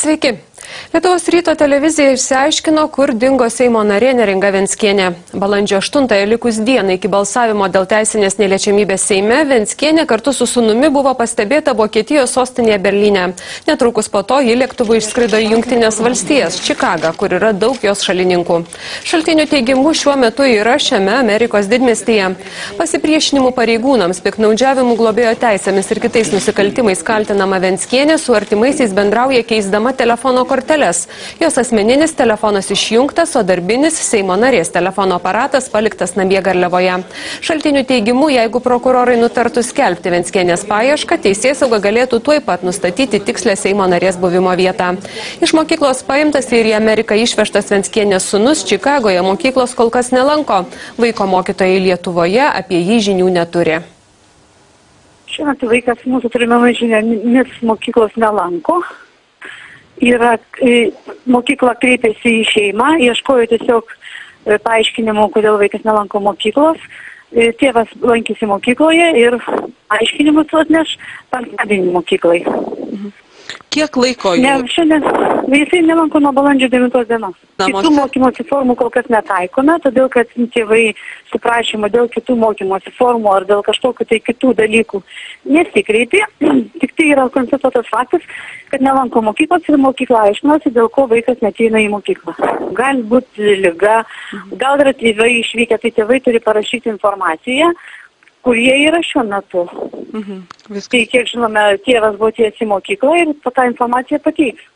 Sveiki. Lietuvos ryto televizija išsiaiškino, kur dingo Seimo narė Neringa Venckienė. Balandžio 8-ąją likus dieną iki balsavimo dėl teisinės neliečiamybės Seime, Venckienė kartu su sūnumi buvo pastebėta Vokietijos sostinėje Berlyne. Netrukus po to ji lėktuvu išskrido į Jungtines valstijas, Čikagą, kur yra daug jos šalininkų. Šaltinių teigimu šiuo metu yra šiame Amerikos didmiestyje. Pasipriešinimų pareigūnams, piktnaudžiavimų globėjo teisėmis ir kitais nusikaltimais kaltinama Venckienė su artimaisiais bendrauja keisdama telefono korteles. Jos asmeninis telefonas išjungtas, o darbinis Seimo narės telefono aparatas paliktas namie Garliavoje. Šaltinių teigimu, jeigu prokurorai nutartų skelbti Venckienės paiešką, teisėsauga galėtų tuoj pat nustatyti tikslę Seimo narės buvimo vietą. Iš mokyklos paimtas ir į Ameriką išvežtas Venckienės sūnus Čikagoje mokyklos kol kas nelanko. Vaiko mokytojai Lietuvoje apie jį žinių neturi. Šiuo metu vaikas mūsų turimama žiniomis mokyklos nelanko. Mokykla kreipėsi į šeimą, ieškojo tiesiog paaiškinimų, kodėl vaikas nelanko mokyklos. Tėvas lankėsi mokykloje ir aiškinimus atneš penktadienį mokyklai. Kiek laiko jau? Šiandien jisai nelanko nuo balandžio 9 dienos. Kitų mokymosi formų kol kas netaikome, todėl kad tėvai su prašymu dėl kitų mokymosi formų ar dėl kažkokių tai kitų dalykų nesikreipė. Tik tai yra konstatuotas faktas, kad nelanko mokyklos ir mokykla aiškinosi, dėl ko vaikas neateina į mokyklą. Gali būti liga, gal yra tėvai išvykę, tai tėvai turi parašyti informaciją, kur jie yra šiuo metu. Tai kiek žinome, tėvas buvo tiesiai į mokyklą ir tą informaciją pateiks.